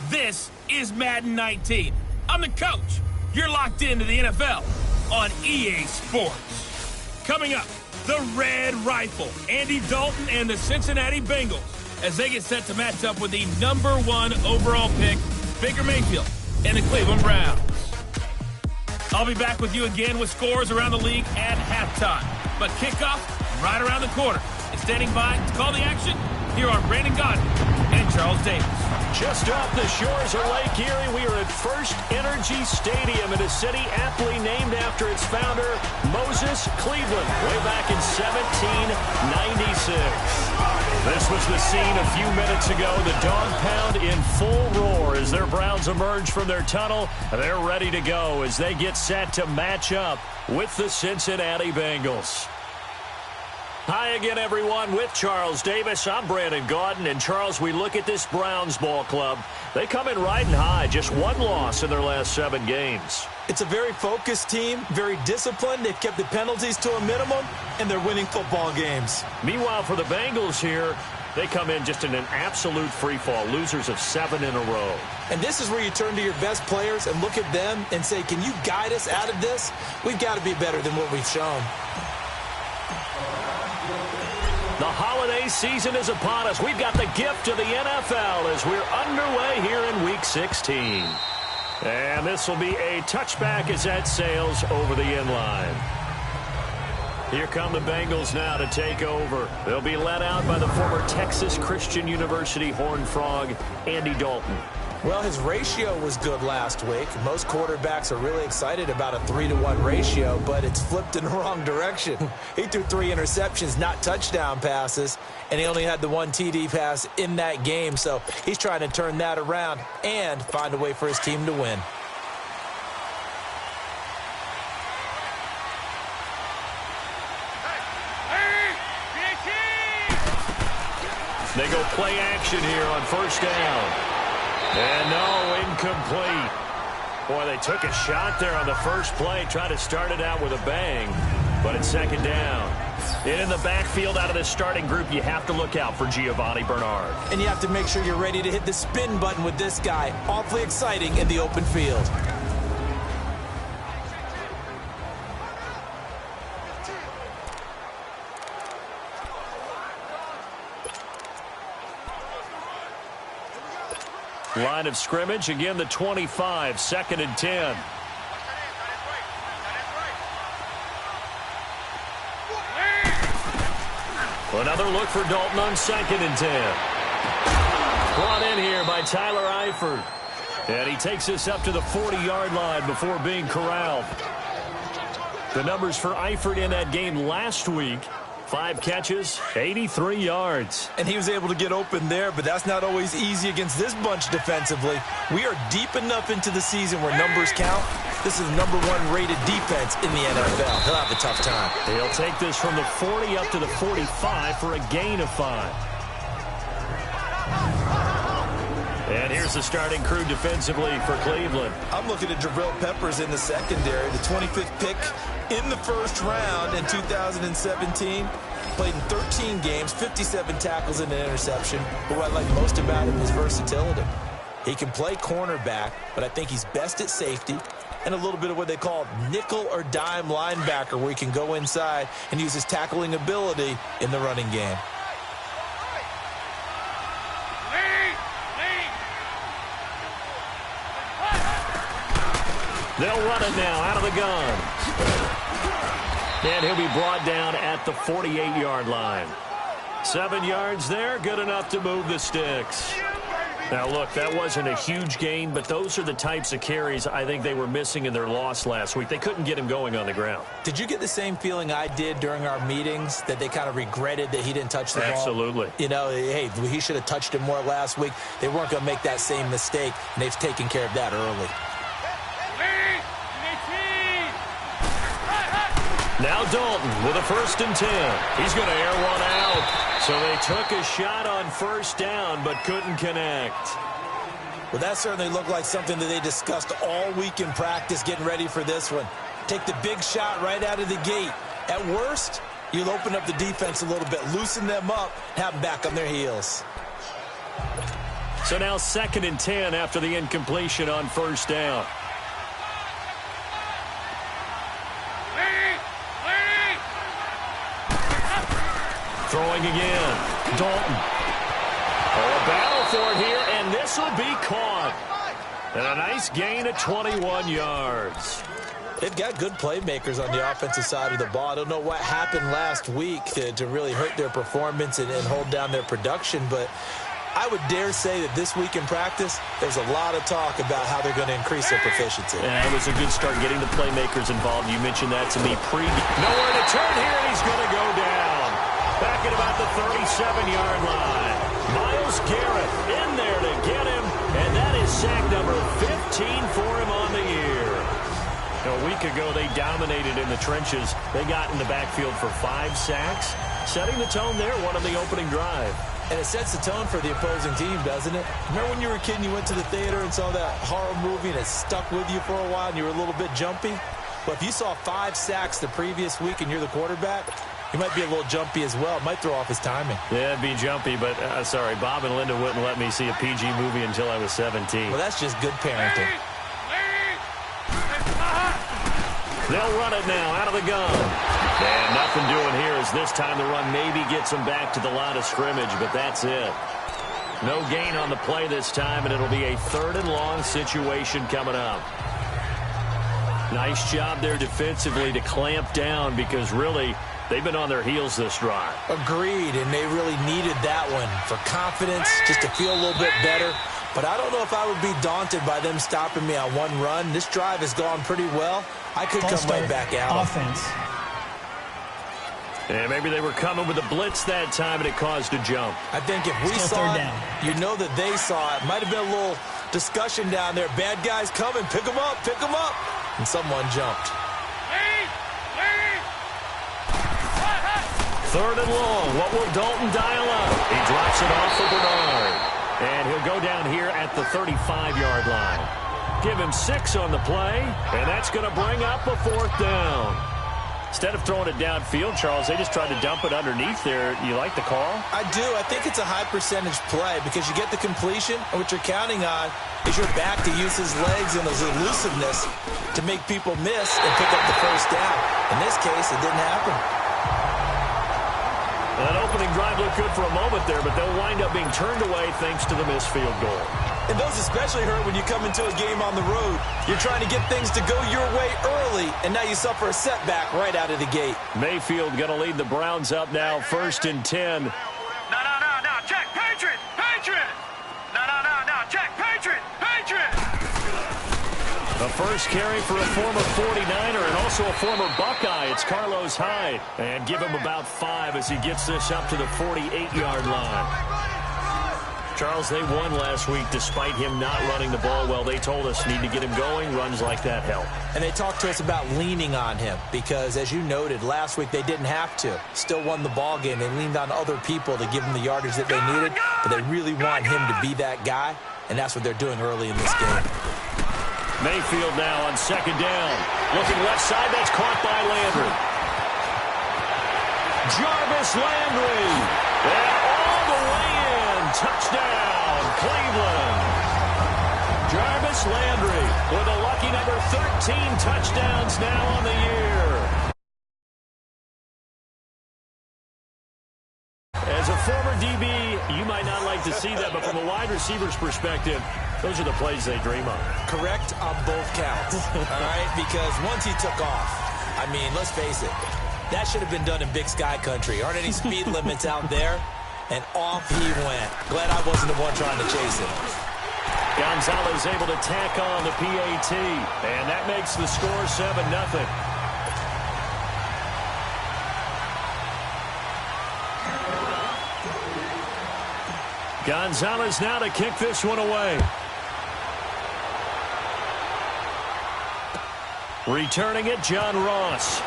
This is Madden 19. I'm the coach. You're locked into the NFL on EA Sports. Coming up, the Red Rifle, Andy Dalton and the Cincinnati Bengals, as they get set to match up with the #1 overall pick, Baker Mayfield, and the Cleveland Browns. I'll be back with you again with scores around the league at halftime. But kickoff right around the corner. And standing by to call the action, here are Brandon Gaudin and Charles Davis. Just off the shores of Lake Erie, we are at First Energy Stadium in a city aptly named after its founder, Moses Cleveland, way back in 1796. This was the scene a few minutes ago. The dog pound in full roar as their Browns emerge from their tunnel. They're ready to go as they get set to match up with the Cincinnati Bengals. Hi again, everyone, with Charles Davis. I'm Brandon Gaudin. And, Charles, we look at this Browns ball club. They come in riding high, just one loss in their last 7 games. It's a very focused team, very disciplined. They've kept the penalties to a minimum, and they're winning football games. Meanwhile, for the Bengals here, they come in just in an absolute free-fall, losers of 7 in a row. And this is where you turn to your best players and look at them and say, can you guide us out of this? We've got to be better than what we've shown. The holiday season is upon us. We've got the gift of the NFL as we're underway here in Week 16. And this will be a touchback as that sails over the end line. Here come the Bengals now to take over. They'll be led out by the former Texas Christian University Horned Frog, Andy Dalton. Well, his ratio was good last week. Most quarterbacks are really excited about a 3-to-1 ratio, but it's flipped in the wrong direction. He threw 3 interceptions, not touchdown passes, and he only had the 1 TD pass in that game. So he's trying to turn that around and find a way for his team to win. They go play action here on first down. And no, incomplete. Boy, they took a shot there on the first play, tried to start it out with a bang, but it's second down. And in the backfield out of the starting group, you have to look out for Giovanni Bernard. And you have to make sure you're ready to hit the spin button with this guy. Awfully exciting in the open field. Line of scrimmage, again the 25, 2nd and 10. Another look for Dalton on 2nd and 10. Brought in here by Tyler Eifert. And he takes this up to the 40-yard line before being corralled. The numbers for Eifert in that game last week: 5 catches, 83 yards. And he was able to get open there, but that's not always easy against this bunch defensively. We are deep enough into the season where numbers count. This is #1 rated defense in the NFL. He'll have a tough time. He'll take this from the 40 up to the 45 for a gain of 5. And here's the starting crew defensively for Cleveland. I'm looking at Jabril Peppers in the secondary, the 25th pick in the first round in 2017. Played in 13 games, 57 tackles and an interception. But what I like most about him is versatility. He can play cornerback, but I think he's best at safety and a little bit of what they call nickel or dime linebacker, where he can go inside and use his tackling ability in the running game. They'll run it now out of the gun. And he'll be brought down at the 48-yard line. 7 yards there, good enough to move the sticks. Now, look, that wasn't a huge gain, but those are the types of carries I think they were missing in their loss last week. They couldn't get him going on the ground. Did you get the same feeling I did during our meetings, that they kind of regretted that he didn't touch the ball? Absolutely. You know, hey, he should have touched it more last week. They weren't going to make that same mistake, and they've taken care of that early. Now Dalton with a 1st and 10. He's going to air one out. So they took a shot on first down but couldn't connect. Well, that certainly looked like something that they discussed all week in practice getting ready for this one. Take the big shot right out of the gate. At worst, you'll open up the defense a little bit, loosen them up, have them back on their heels. So now 2nd and 10 after the incompletion on first down. Throwing again. Dalton. Oh, a battle for it here, and this will be caught. And a nice gain of 21 yards. They've got good playmakers on the offensive side of the ball. I don't know what happened last week to really hurt their performance and hold down their production, but I would dare say that this week in practice, there's a lot of talk about how they're going to increase their proficiency. And it was a good start getting the playmakers involved. You mentioned that to me nowhere to turn here, and he's going to go down. Back at about the 37-yard line. Myles Garrett in there to get him, and that is sack number 15 for him on the year. A week ago, they dominated in the trenches. They got in the backfield for 5 sacks, setting the tone there, one on the opening drive. And it sets the tone for the opposing team, doesn't it? Remember when you were a kid and you went to the theater and saw that horror movie and it stuck with you for a while and you were a little bit jumpy? Well, if you saw 5 sacks the previous week and you're the quarterback, you might be a little jumpy as well. It might throw off his timing. Yeah, it'd be jumpy, but sorry, Bob and Linda wouldn't let me see a PG movie until I was 17. Well, that's just good parenting. They'll run it now out of the gun. And nothing doing here as this time the run maybe gets them back to the line of scrimmage, but that's it. No gain on the play this time, and it'll be a 3rd and long situation coming up. Nice job there defensively to clamp down because really they've been on their heels this drive. Agreed, and they really needed that one for confidence, just to feel a little bit better. But I don't know if I would be daunted by them stopping me on one run. This drive has gone pretty well. I could come right back out. Offense. And maybe they were coming with a blitz that time, and it caused a jump. I think if we saw it, you know that they saw it. Might have been a little discussion down there. Bad guys coming. Pick them up. Pick them up. And someone jumped. 3rd and long. What will Dalton dial up? He drops it off for Bernard. And he'll go down here at the 35-yard line. Give him 6 on the play, and that's going to bring up a 4th down. Instead of throwing it downfield, Charles, they just tried to dump it underneath there. You like the call? I do. I think it's a high-percentage play because you get the completion, and what you're counting on is your back to use his legs and his elusiveness to make people miss and pick up the 1st down. In this case, it didn't happen. That opening drive looked good for a moment there, but they'll wind up being turned away thanks to the missed field goal. And those especially hurt when you come into a game on the road. You're trying to get things to go your way early, and now you suffer a setback right out of the gate. Mayfield going to lead the Browns up now, 1st and 10. No, check, Patriot! No, check, Patriot! The first carry for a former 49er and also a former Buckeye. It's Carlos Hyde. And give him about 5 as he gets this up to the 48-yard line. Charles, they won last week despite him not running the ball well. They told us need to get him going. Runs like that help. And they talked to us about leaning on him because, as you noted, last week they didn't have to. Still won the ball game. They leaned on other people to give them the yardage that they needed, but they really want him to be that guy, and that's what they're doing early in this game. Mayfield now on 2nd down. Looking left side, that's caught by Landry. Jarvis Landry. And all the way in. Touchdown, Cleveland. Jarvis Landry with a lucky number 13 touchdowns now on the year. As a former DB, you might not like to see that, but from a wide receiver's perspective, those are the plays they dream of. Correct on both counts, all right? Because once he took off, I mean, let's face it, that should have been done in Big Sky Country. Aren't any speed limits out there? And off he went. Glad I wasn't the one trying to chase him. Gonzalez able to tack on the PAT, and that makes the score 7-0. Gonzalez now to kick this one away. Returning it, John Ross.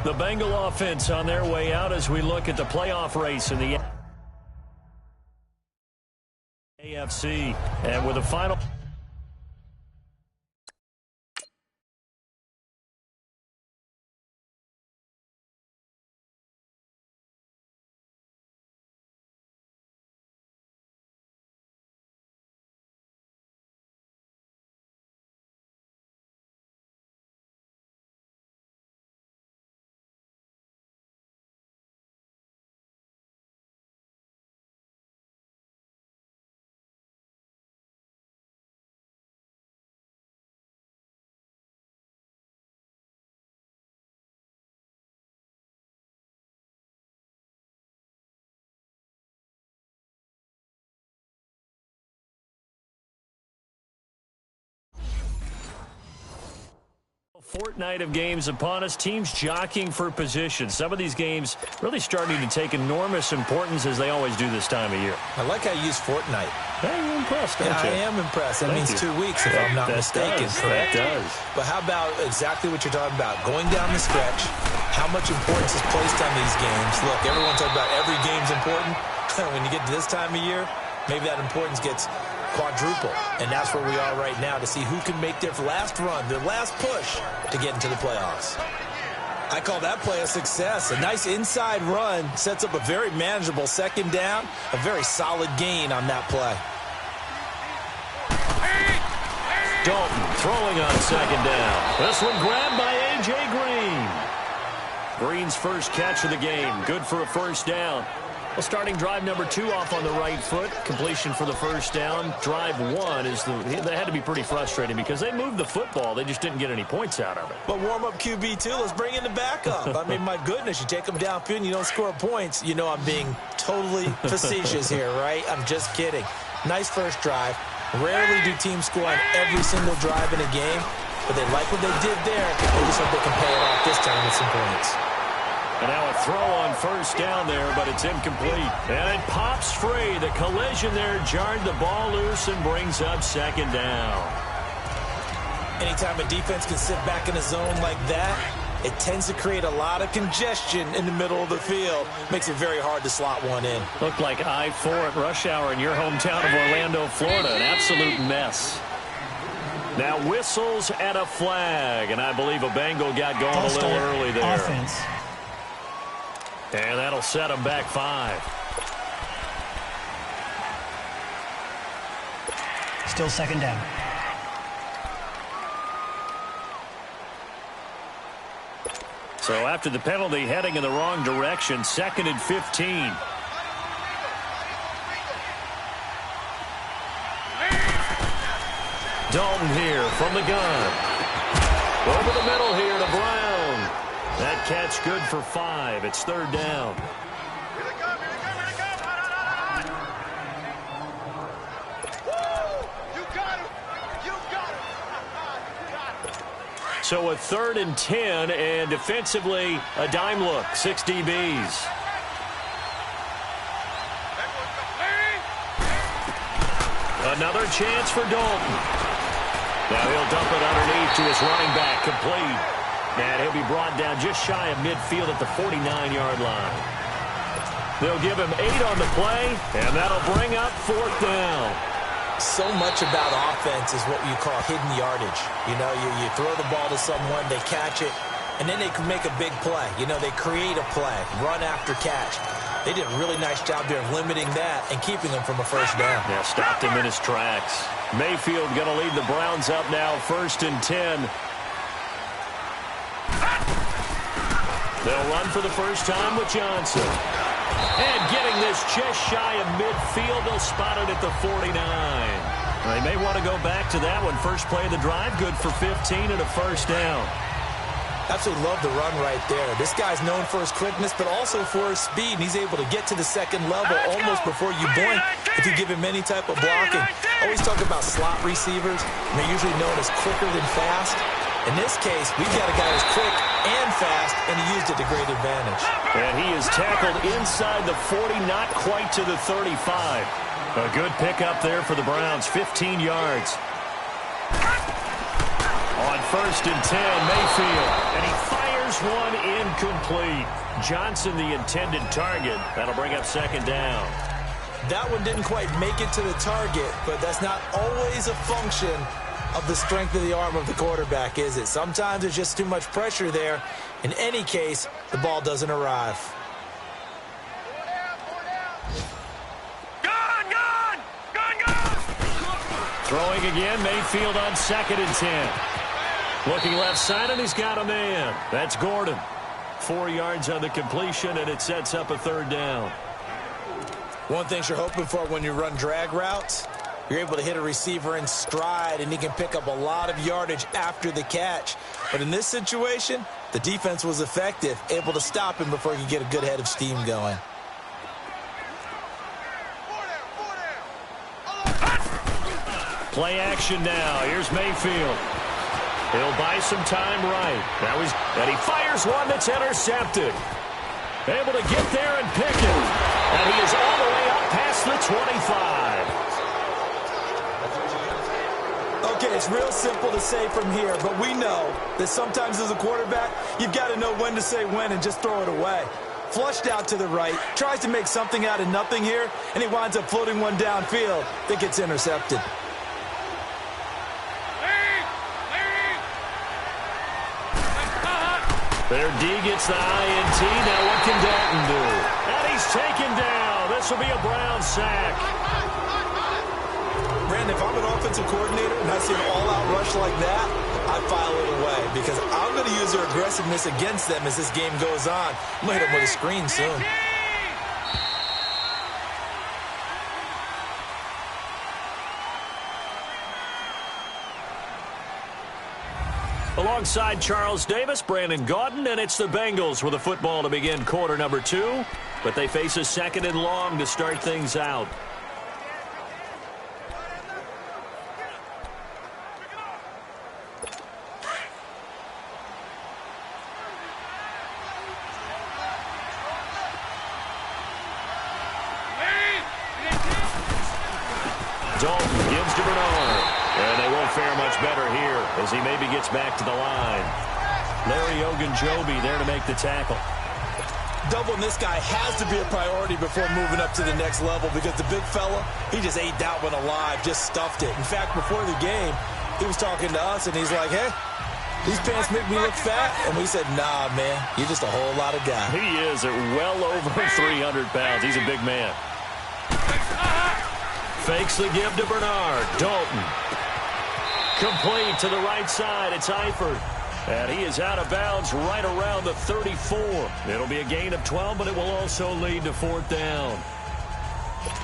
The Bengal offense on their way out as we look at the playoff race in the AFC. And with a final Fortnight of games upon us, teams jockeying for position. Some of these games really starting to take enormous importance as they always do this time of year. I like how you use Fortnite. Hey, you're impressed, aren't you? I am impressed. That means 2 weeks if I'm not mistaken, correct? That does. But how about exactly what you're talking about? Going down the stretch, how much importance is placed on these games? Look, everyone talks about every game's important. When you get to this time of year, maybe that importance gets quadruple. And that's where we are right now to see who can make their last run, their last push to get into the playoffs. I call that play a success. A nice inside run sets up a very manageable second down, a very solid gain on that play. Dalton throwing on second down. This one grabbed by A.J. Green. Green's first catch of the game. Good for a first down. Well, starting drive number 2 off on the right foot. Completion for the first down. Drive 1 is they had to be pretty frustrating because they moved the football. They just didn't get any points out of it. But warm-up QB, too. Let's bring in the backup. I mean, my goodness, you take them downfield and you don't score points. You know I'm being totally facetious here, right? I'm just kidding. Nice first drive. Rarely do teams score on every single drive in a game, but they like what they did there. They just hope they can pay it off this time with some points. And now a throw on first down there, but it's incomplete. And it pops free. The collision there jarred the ball loose and brings up second down. Anytime a defense can sit back in a zone like that, it tends to create a lot of congestion in the middle of the field. Makes it very hard to slot one in. Looked like I-4 at rush hour in your hometown of Orlando, Florida. An absolute mess. Now whistles and a flag. And I believe a Bengal got going a little early there. Offense. And that'll set them back 5. Still second down. So after the penalty, heading in the wrong direction, 2nd and 15. Dalton here from the gun. Over the middle here to Brown. That catch good for 5. It's 3rd down. So a 3rd and 10, and defensively a dime look. 6 DBs. Another chance for Dalton. Now he'll dump it underneath to his running back, complete. And he'll be brought down just shy of midfield at the 49-yard line. They'll give him 8 on the play, and that'll bring up 4th down. So much about offense is what you call hidden yardage. You know, you throw the ball to someone, they catch it, and then they can make a big play. You know, they create a play, run after catch. They did a really nice job there of limiting that and keeping him from a first down. Yeah, stopped him in his tracks. Mayfield going to lead the Browns up now, 1st and 10. They'll run for the first time with Johnson. And getting this just shy of midfield, they'll spot it at the 49. They may want to go back to that one. First play of the drive, good for 15 and a first down. Absolutely love the run right there. This guy's known for his quickness, but also for his speed. And he's able to get to the second level almost before you blink if you give him any type of blocking. Always talk about slot receivers, and they're usually known as quicker than fast. In this case, we've got a guy who's quick and fast, and he used it to great advantage. And he is tackled inside the 40, not quite to the 35. A good pickup there for the Browns, 15 yards. On 1st and 10, Mayfield, and he fires one incomplete. Johnson, the intended target. That'll bring up 2nd down. That one didn't quite make it to the target, but that's not always a function of the strength of the arm of the quarterback, is it? Sometimes there's just too much pressure there. In any case, the ball doesn't arrive. Throwing again, Mayfield on 2nd and 10. Looking left side, and he's got a man. That's Gordon. 4 yards on the completion, and it sets up a 3rd down. One thing you're hoping for when you run drag routes, you're able to hit a receiver in stride, and he can pick up a lot of yardage after the catch. But in this situation, the defense was effective, able to stop him before he could get a good head of steam going. Play action now. Here's Mayfield. He'll buy some time right. And he fires one that's intercepted. Able to get there and pick it. And he is all the way up past the 25. Okay, it's real simple to say from here, but we know that sometimes as a quarterback, you've got to know when to say when and just throw it away. Flushed out to the right, tries to make something out of nothing here, and he winds up floating one downfield that gets intercepted. Their D gets the INT. Now what can Dalton do? And he's taken down. This will be a Brown sack. Brandon, if I'm an offensive coordinator and I see an all-out rush like that, I file it away because I'm going to use their aggressiveness against them as this game goes on. I'm going to hit them with a screen soon. Alongside Charles Davis, Brandon Gaudin, and it's the Bengals with a football to begin quarter number 2. But they face a second and long to start things out. Dalton gives to Bernard. And they won't fare much better here as he maybe gets back to the line. Larry Ogunjobi there to make the tackle. Doubling this guy has to be a priority before moving up to the next level because the big fella, he just ate that one alive, just stuffed it. In fact, before the game, he was talking to us, and he's like, hey, these pants make me look fat. And we said, nah, man, you're just a whole lot of guy. He is at well over 300 pounds. He's a big man. Fakes the give to Bernard. Dalton. Complete to the right side. It's Eifert. And he is out of bounds right around the 34. It'll be a gain of 12, but it will also lead to fourth down.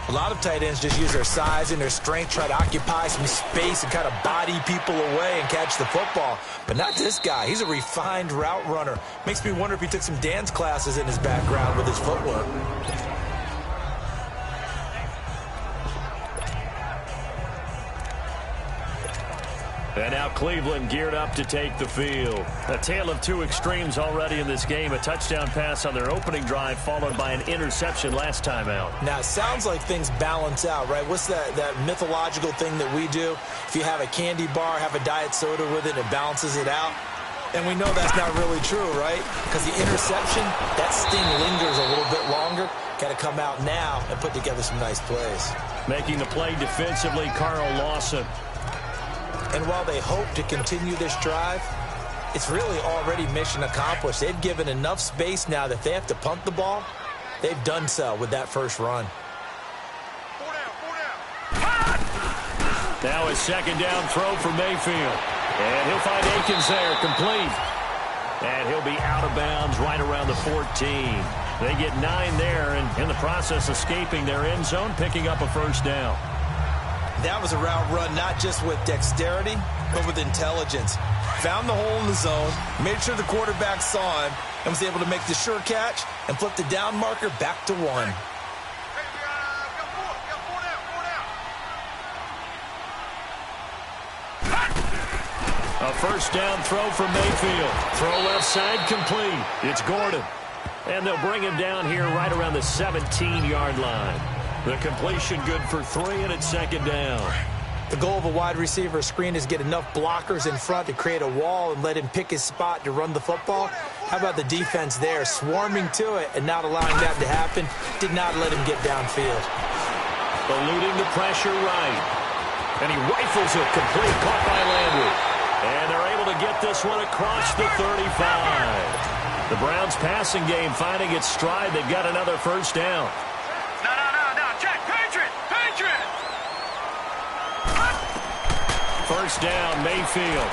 A lot of tight ends just use their size and their strength, try to occupy some space and kind of body people away and catch the football. But not this guy. He's a refined route runner. Makes me wonder if he took some dance classes in his background with his footwork. And now Cleveland geared up to take the field. A tale of two extremes already in this game. A touchdown pass on their opening drive followed by an interception last time out. Now, it sounds like things balance out, right? What's that mythological thing that we do? If you have a candy bar, have a diet soda with it, it balances it out. And we know that's not really true, right? Because the interception, that sting lingers a little bit longer. Got to come out now and put together some nice plays. Making the play defensively, Carl Lawson. And while they hope to continue this drive, it's really already mission accomplished. They've given enough space now that if they have to punt the ball, they've done so with that first run. Now a second down throw for Mayfield. And he'll find Akins there, complete. And he'll be out of bounds right around the 14. They get 9 there, and in the process escaping their end zone, picking up a first down. That was a route run not just with dexterity, but with intelligence. Found the hole in the zone, made sure the quarterback saw him, and was able to make the sure catch and flip the down marker back to 1. A first down throw for Mayfield. Throw left side complete. It's Gordon. And they'll bring him down here right around the 17-yard line. The completion good for 3, and it's second down. The goal of a wide receiver screen is get enough blockers in front to create a wall and let him pick his spot to run the football. How about the defense there, swarming to it and not allowing that to happen? Did not let him get downfield. Eluding the pressure right. And he rifles it complete, caught by Landry. And they're able to get this one across the 35. The Browns passing game finding its stride. They've got another first down. First down, Mayfield.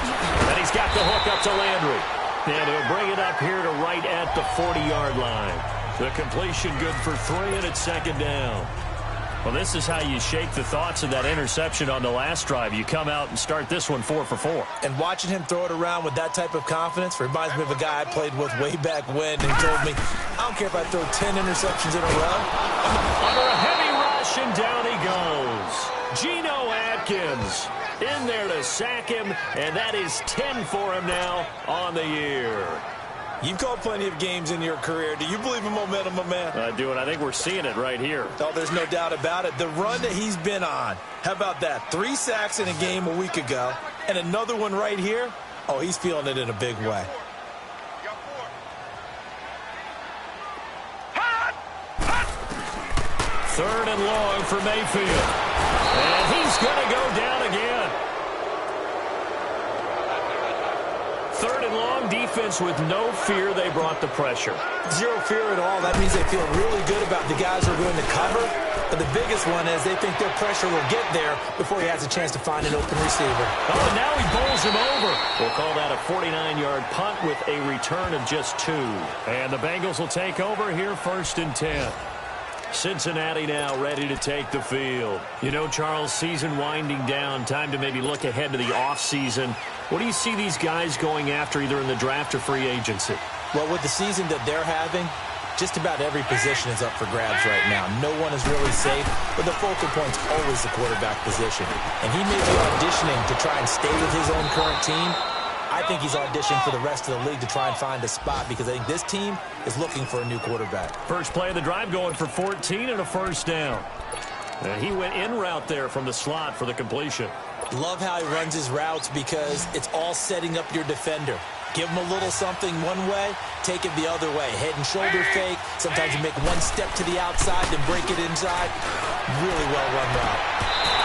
And he's got the hook up to Landry. And he'll bring it up here to right at the 40-yard line. The completion good for 3, and it's second down. Well, this is how you shake the thoughts of that interception on the last drive. You come out and start this one 4 for 4. And watching him throw it around with that type of confidence reminds me of a guy I played with way back when, and he told me, I don't care if I throw 10 interceptions in a row. Under a heavy rush, and down he goes. Geno Atkins. in there to sack him, and that is 10 for him now on the year. You've called plenty of games in your career. Do you believe in momentum, my man? I do, and I think we're seeing it right here. Oh, there's no doubt about it. The run that he's been on. How about that? 3 sacks in a game a week ago, and another one right here. Oh, he's feeling it in a big way. Third and long for Mayfield. And he's going to go down again. Third and long, defense with no fear. They brought the pressure. Zero fear at all. That means they feel really good about the guys who are going to cover. But the biggest one is they think their pressure will get there before he has a chance to find an open receiver. Oh, now he bowls him over. We'll call that a 49-yard punt with a return of just 2. And the Bengals will take over here, 1st and 10. Cincinnati now ready to take the field. You know, Charles, season winding down, time to maybe look ahead to the offseason. What do you see these guys going after either in the draft or free agency? Well, with the season that they're having, just about every position is up for grabs right now. No one is really safe, but the focal point's always the quarterback position. And he may be auditioning to try and stay with his own current team. I think he's auditioning for the rest of the league to try and find a spot because I think this team is looking for a new quarterback. First play of the drive going for 14 and a first down. And he went in route there from the slot for the completion. Love how he runs his routes because it's all setting up your defender. Give him a little something one way, take it the other way. Head and shoulder fake. Sometimes you make one step to the outside, then break it inside. Really well run route.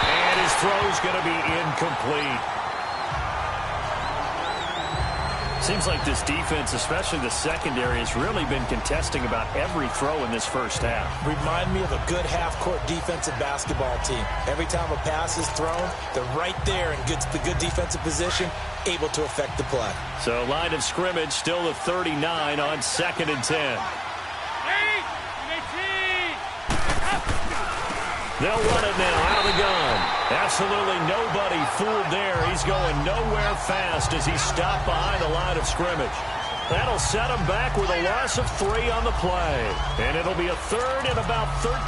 And his throw's going to be incomplete. Seems like this defense, especially the secondary, has really been contesting about every throw in this first half. Remind me of a good half-court defensive basketball team. Every time a pass is thrown, they're right there in the good defensive position, able to affect the play. So line of scrimmage still the 39 on 2nd and 10. They'll run it now out of the gun. Absolutely nobody fooled there. He's going nowhere fast as he stopped behind the line of scrimmage. That'll set him back with a loss of 3 on the play. And it'll be a 3rd and about 13.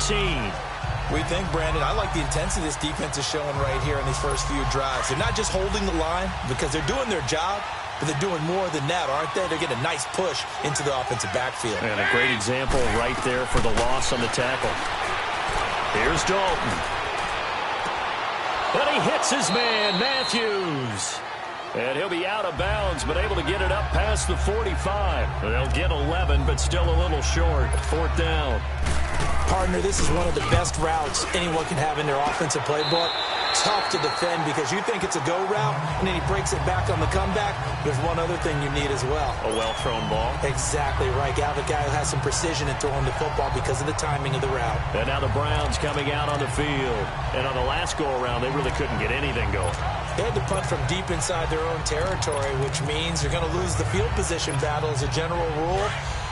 We think, Brandon, I like the intensity this defense is showing right here in these first few drives. They're not just holding the line because they're doing their job, but they're doing more than that, aren't they? They're getting a nice push into the offensive backfield. And a great example right there for the loss on the tackle. Here's Dalton. But he hits his man, Matthews. And he'll be out of bounds, but able to get it up past the 45. They'll get 11, but still a little short. 4th down. Partner, this is one of the best routes anyone can have in their offensive playbook. Tough to defend because you think it's a go route, and then he breaks it back on the comeback. There's one other thing you need as well. A well-thrown ball. Exactly right. You have a guy who has some precision in throwing the football because of the timing of the route. And now the Browns coming out on the field. And on the last go-around, they really couldn't get anything going. They had to punt from deep inside their own territory, which means you're going to lose the field position battle as a general rule.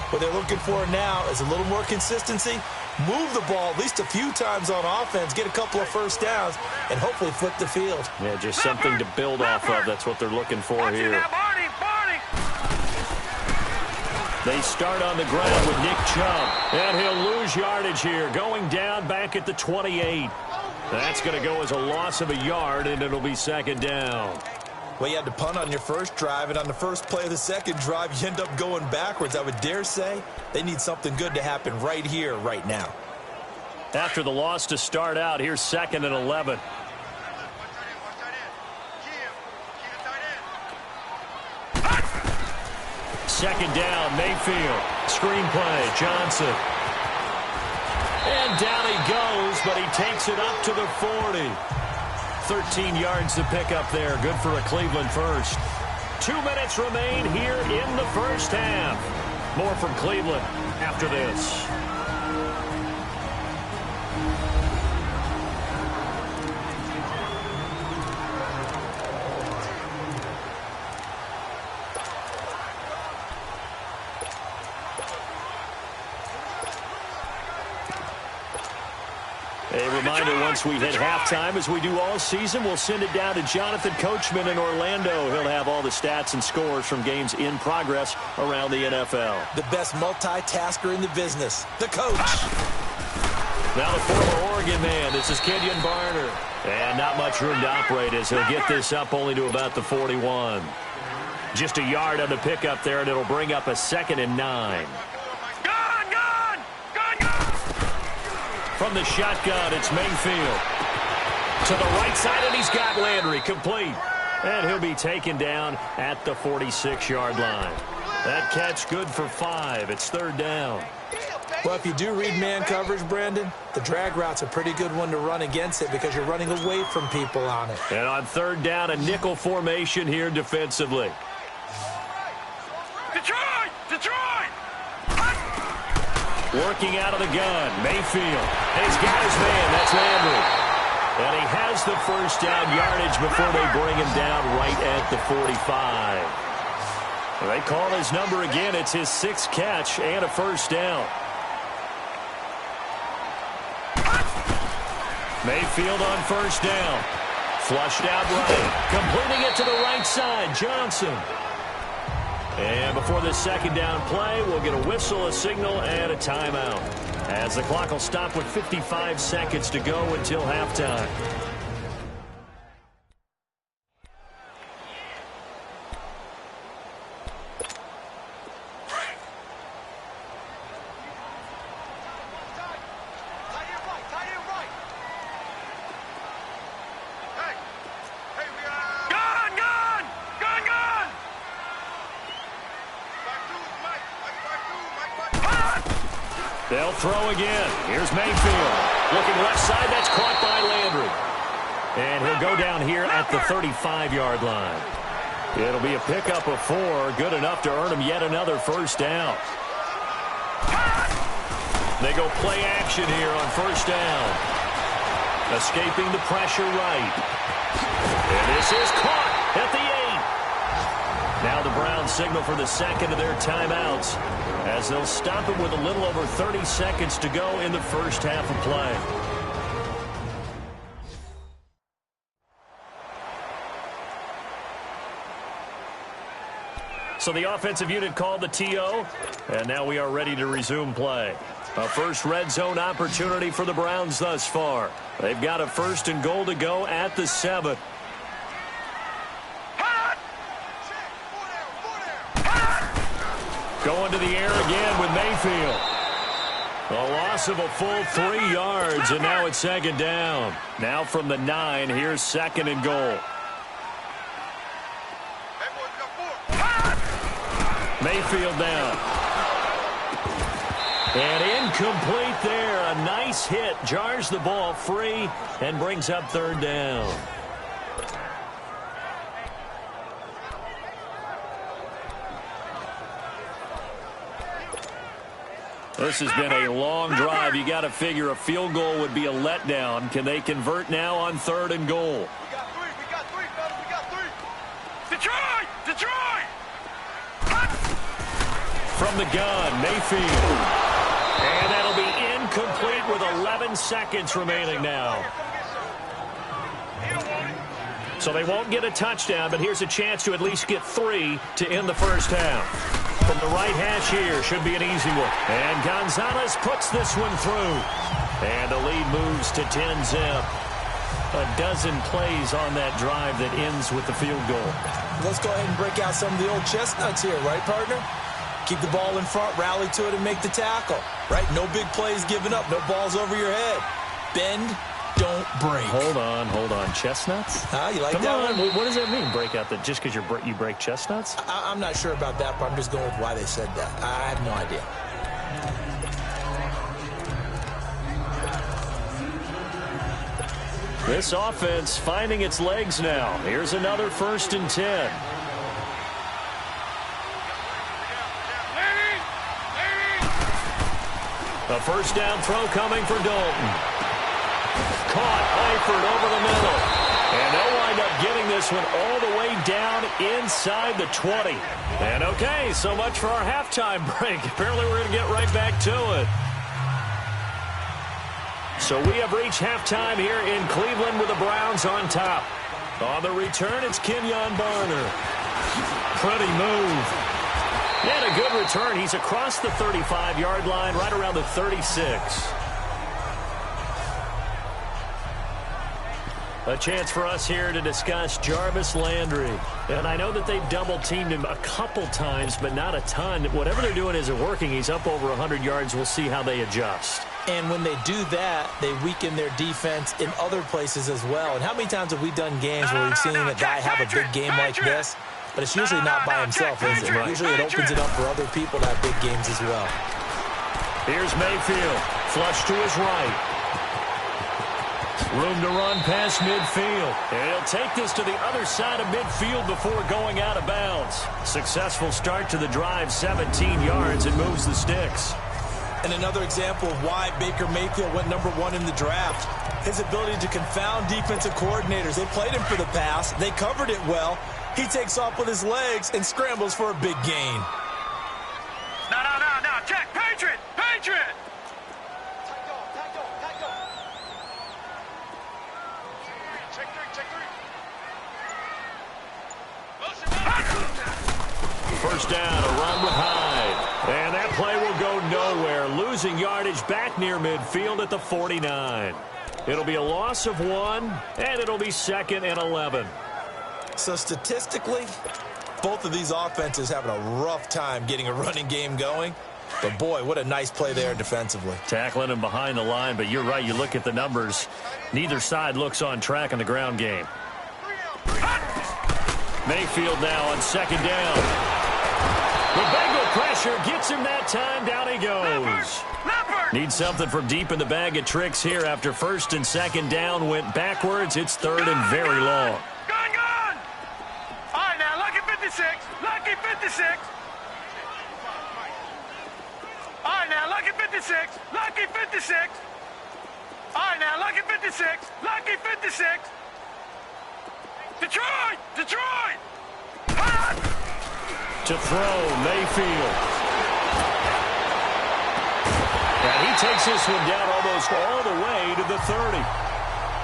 What they're looking for now is a little more consistency. Move the ball at least a few times on offense, get a couple of first downs, and hopefully flip the field. Yeah, just something to build off of. That's what they're looking for here. They start on the ground with Nick Chubb. And he'll lose yardage here, going down back at the 28. That's going to go as a loss of a yard, and it'll be 2nd down. Well, you had to punt on your first drive, and on the first play of the second drive, you end up going backwards. I would dare say they need something good to happen right here, right now. After the loss to start out, here's 2nd and 11. Second down, Mayfield. Screen play, Johnson. And down he goes, but he takes it up to the 40. 13 yards to pick up there. Good for a Cleveland first. 2 minutes remain here in the first half. More from Cleveland after this. A reminder, once we hit halftime, as we do all season, we'll send it down to Jonathan Coachman in Orlando. He'll have all the stats and scores from games in progress around the NFL. The best multitasker in the business, the coach. Now the former Oregon man, this is Kenyon Barner. And not much room to operate as he'll get this up only to about the 41. Just a yard on the pickup there, and it'll bring up a 2nd and 9. From the shotgun, it's Mayfield. To the right side, and he's got Landry complete. And he'll be taken down at the 46-yard line. That catch good for 5. It's 3rd down. Well, if you do read man coverage, Brandon, the drag route's a pretty good one to run against it because you're running away from people on it. And on 3rd down, a nickel formation here defensively. Detroit! Detroit! Working out of the gun, Mayfield. And he's got his man, that's Landry. And he has the first down yardage before they bring him down right at the 45. They call his number again. It's his 6th catch and a first down. Mayfield on first down. Flushed out right. Completing it to the right side, Johnson. And before this 2nd down play, we'll get a whistle, a signal, and a timeout. As the clock will stop with 55 seconds to go until halftime. They'll throw again. Here's Mayfield. Looking left side. That's caught by Landry. And he'll go down here at the 35-yard line. It'll be a pickup of 4. Good enough to earn him yet another first down. They go play action here on first down. Escaping the pressure right. And this is caught at the 8. Now the Browns signal for the 2nd of their timeouts, as they'll stop it with a little over 30 seconds to go in the first half of play. So the offensive unit called the TO, and now we are ready to resume play. A first red zone opportunity for the Browns thus far. They've got a 1st and goal to go at the 7. Going to the air again with Mayfield. A loss of a full 3 yards, and now it's 2nd down. Now from the 9, here's 2nd and goal. Mayfield down. And incomplete there. A nice hit. Jars the ball free and brings up 3rd down. This has been a long drive. You got to figure a field goal would be a letdown. Can they convert now on 3rd and goal? We got 3, fellas. We got 3. Detroit! Detroit! From the gun, Mayfield. And that'll be incomplete with 11 seconds remaining now. So they won't get a touchdown, but here's a chance to at least get 3 to end the first half. From the right hash here, should be an easy one. And Gonzalez puts this one through. And the lead moves to 10-zip. A dozen plays on that drive that ends with the field goal. Let's go ahead and break out some of the old chestnuts here, right, partner? Keep the ball in front, rally to it, and make the tackle. Right? No big plays given up. No balls over your head. Bend, don't break. Hold on. Chestnuts? You like Come that on. one? What does that mean, break out that just because you break chestnuts? I'm not sure about that, but I'm just going with why they said that. I have no idea. This offense finding its legs now. Here's another 1st and 10. A first down throw coming for Dalton. Caught Eifert over the middle. And they'll wind up getting this one all the way down inside the 20. And okay, so much for our halftime break. Apparently we're going to get right back to it. So we have reached halftime here in Cleveland with the Browns on top. On the return, it's Kenyon Barner. Pretty move. And a good return. He's across the 35-yard line, right around the 36. A chance for us here to discuss Jarvis Landry. And I know that they've double-teamed him a couple times, but not a ton. Whatever they're doing isn't working. He's up over 100 yards. We'll see how they adjust. And when they do that, they weaken their defense in other places as well. And how many times have we done games where we've seen a guy have a big game like this? But it's usually not by himself, is it? Usually it opens it up for other people to have big games as well. Here's Mayfield. Flush to his right. Room to run past midfield. And he'll take this to the other side of midfield before going out of bounds. Successful start to the drive, 17 yards, and moves the sticks. And another example of why Baker Mayfield went #1 in the draft. His ability to confound defensive coordinators. They played him for the pass. They covered it well. He takes off with his legs and scrambles for a big gain. No. Check. Patriot. First down, a run with Hyde. And that play will go nowhere. Losing yardage back near midfield at the 49. It'll be a loss of 1, and it'll be 2nd and 11. So statistically, both of these offenses having a rough time getting a running game going. But, boy, what a nice play there defensively. Tackling him behind the line, but you're right. You look at the numbers. Neither side looks on track in the ground game. Mayfield now on 2nd down. The Bengal pressure gets him that time. Down he goes. Needs something from deep in the bag of tricks here after 1st and 2nd down went backwards. It's 3rd and very long. Gone. All right, now, lucky 56. Lucky 56. All right, now, lucky 56. Lucky 56. All right, now, lucky 56. Lucky 56. Detroit. To throw, Mayfield. And he takes this one down almost all the way to the 30.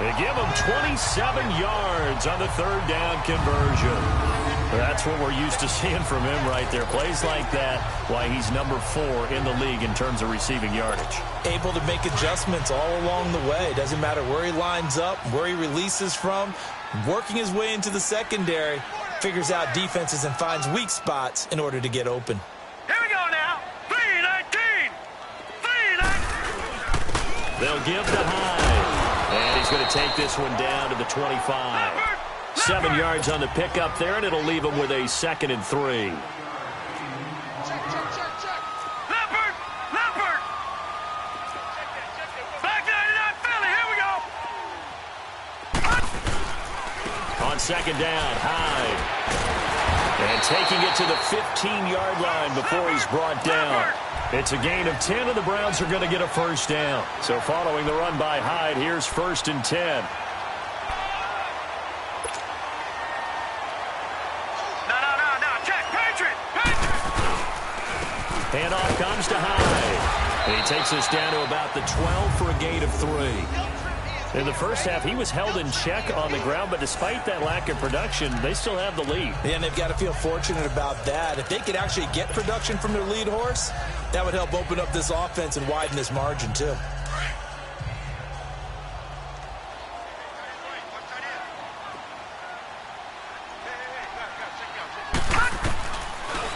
They give him 27 yards on the 3rd down conversion. That's what we're used to seeing from him right there. Plays like that, why he's #4 in the league in terms of receiving yardage. Able to make adjustments all along the way. Doesn't matter where he lines up, where he releases from. Working his way into the secondary. Figures out defenses and finds weak spots in order to get open. Here we go now. 3-19. They'll give to Hyde. And he's going to take this one down to the 25. 7 yards on the pickup there, and it'll leave him with a 2nd and 3. Check. Leopard. Back 99 Philly. Here we go. On 2nd down, Hyde. And taking it to the 15-yard line before he's brought down. It's a gain of 10, and the Browns are going to get a 1st down. So following the run by Hyde, here's 1st and 10. No. Check. Patriot. Handoff comes to Hyde. And he takes us down to about the 12 for a gain of 3. In the first half, he was held in check on the ground, but despite that lack of production, they still have the lead. And they've got to feel fortunate about that. If they could actually get production from their lead horse, that would help open up this offense and widen this margin, too.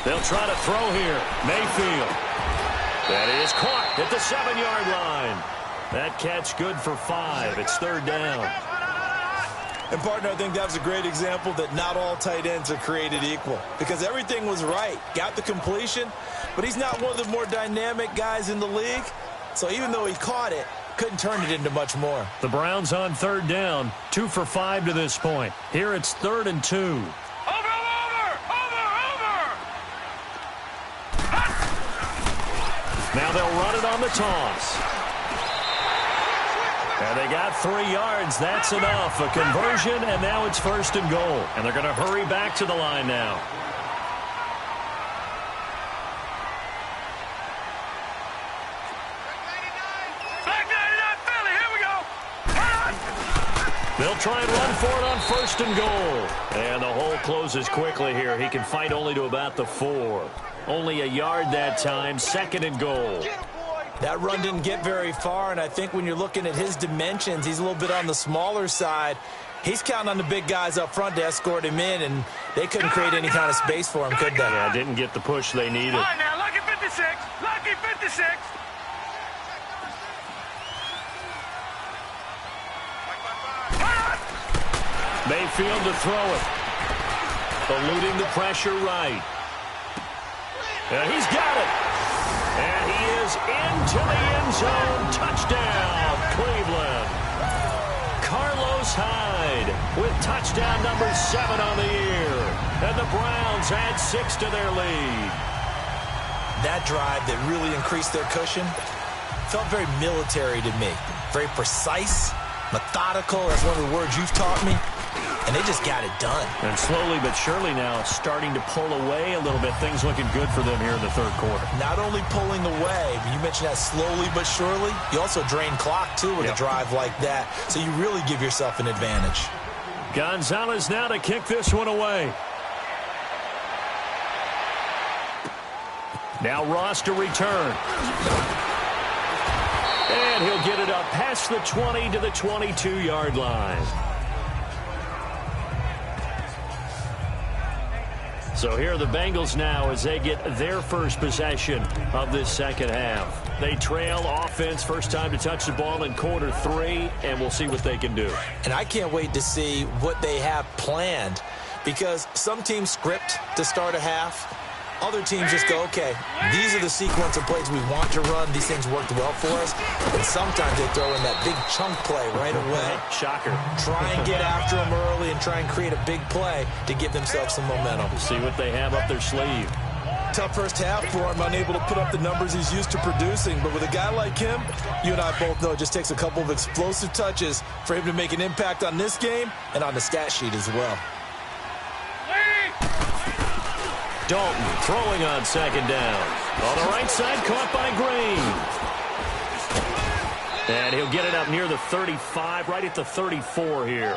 They'll try to throw here. Mayfield. That is caught at the 7-yard line. That catch good for 5. It's 3rd down. And, partner, I think that was a great example that not all tight ends are created equal. Because everything was right. Got the completion, but he's not one of the more dynamic guys in the league. So even though he caught it, couldn't turn it into much more. The Browns on 3rd down. 2 for 5 to this point. Here it's 3rd and 2. Over. Now they'll run it on the toss. And they got 3 yards. That's enough. A conversion, and now it's 1st and goal. And they're going to hurry back to the line now. Back 99 Philly. Here we go. They'll try and run for it on 1st and goal. And the hole closes quickly here. He can fight only to about the 4. Only a yard that time. 2nd and goal. That run didn't get very far, and I think when you're looking at his dimensions, he's a little bit on the smaller side. He's counting on the big guys up front to escort him in, and they couldn't create any kind of space for him, could they? Yeah, didn't get the push they needed. All right, now, lucky 56. Lucky 56. Mayfield to throw it. Eluding the pressure right. And he's got it. And he is into the end zone. Touchdown, Cleveland. Carlos Hyde with touchdown number 7 on the year. And the Browns add 6 to their lead. That drive that really increased their cushion felt very military to me. Very precise, methodical. That's one of the words you've taught me. And they just got it done. And slowly but surely now starting to pull away a little bit. Things looking good for them here in the third quarter. Not only pulling away, but you mentioned that slowly but surely. You also drain clock, too, with a drive like that. So you really give yourself an advantage. Gonzalez now to kick this one away. Now Ross to return. And he'll get it up past the 20 to the 22-yard line. So here are the Bengals now as they get their first possession of this second half. They trail offense, first time to touch the ball in quarter 3, and we'll see what they can do. And I can't wait to see what they have planned, because some teams script to start a half. Other teams just go, okay, these are the sequence of plays we want to run. These things worked well for us. And sometimes they throw in that big chunk play right away. Shocker. Try and get after them early and try and create a big play to give themselves some momentum. See what they have up their sleeve. Tough first half for him, unable to put up the numbers he's used to producing. But with a guy like him, you and I both know it just takes a couple of explosive touches for him to make an impact on this game and on the stat sheet as well. Dalton throwing on second down. On the right side, caught by Green. And he'll get it up near the 35, right at the 34 here.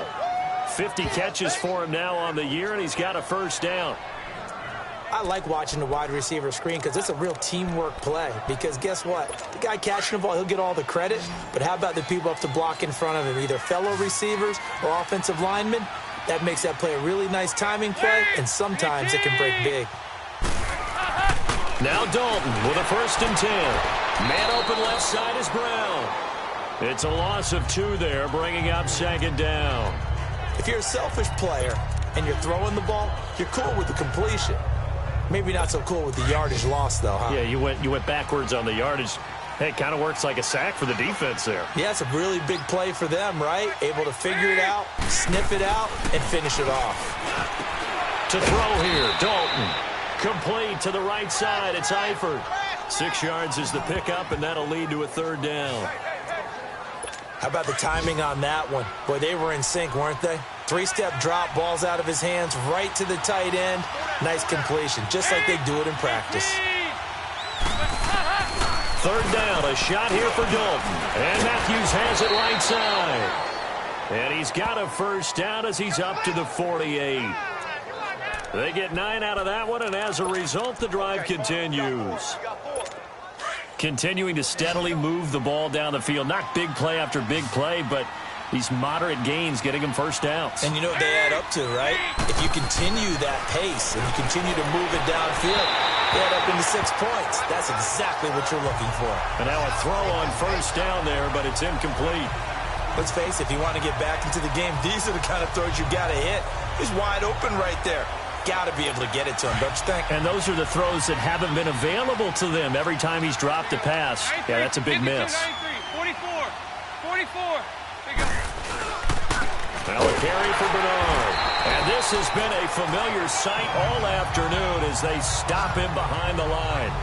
50 catches for him now on the year, and he's got a first down. I like watching the wide receiver screen because it's a real teamwork play. Because guess what? The guy catching the ball, he'll get all the credit. But how about the people up to block in front of him, either fellow receivers or offensive linemen? That makes that play a really nice timing play, and sometimes it can break big. Now Dalton with a 1st and 10. Man open left side is Brown. It's a loss of 2 there, bringing up second down. If you're a selfish player and you're throwing the ball, you're cool with the completion. Maybe not so cool with the yardage loss, though, huh? Yeah, you went backwards on the yardage. Hey, it kind of works like a sack for the defense there. Yeah, it's a really big play for them, right? Able to figure it out, sniff it out, and finish it off. To throw here, Dalton. Complete to the right side. It's Eifert. 6 yards is the pickup, and that'll lead to a 3rd down. How about the timing on that one? Boy, they were in sync, weren't they? 3-step drop, balls out of his hands, right to the tight end. Nice completion, just like they do it in practice. 3rd down, a shot here for Dalton. And Matthews has it right side. And he's got a first down as he's up to the 48. They get 9 out of that one, and as a result, the drive continues. Continuing to steadily move the ball down the field. Not big play after big play, but these moderate gains getting them first downs. And you know what they add up to, right? If you continue that pace and you continue to move it downfield, they add up into 6 points. That's exactly what you're looking for. And now a throw on first down there, but it's incomplete. Let's face it, if you want to get back into the game, these are the kind of throws you got to hit. He's wide open right there. Got to be able to get it to him, don't you think? And those are the throws that haven't been available to them every time he's dropped a pass. Yeah, that's a big miss. 44. Now a carry for Bernard. And this has been a familiar sight all afternoon as they stop him behind the line.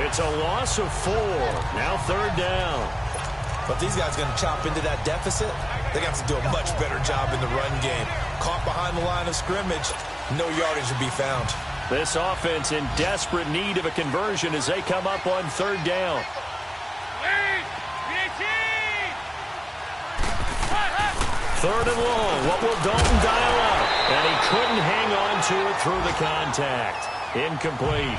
It's a loss of 4. Now 3rd down. But these guys are going to chop into that deficit. They're going to have to do a much better job in the run game. Caught behind the line of scrimmage, no yardage to be found. This offense in desperate need of a conversion as they come up on 3rd down. 3rd and long. What will Dalton dial up? And he couldn't hang on to it through the contact. Incomplete.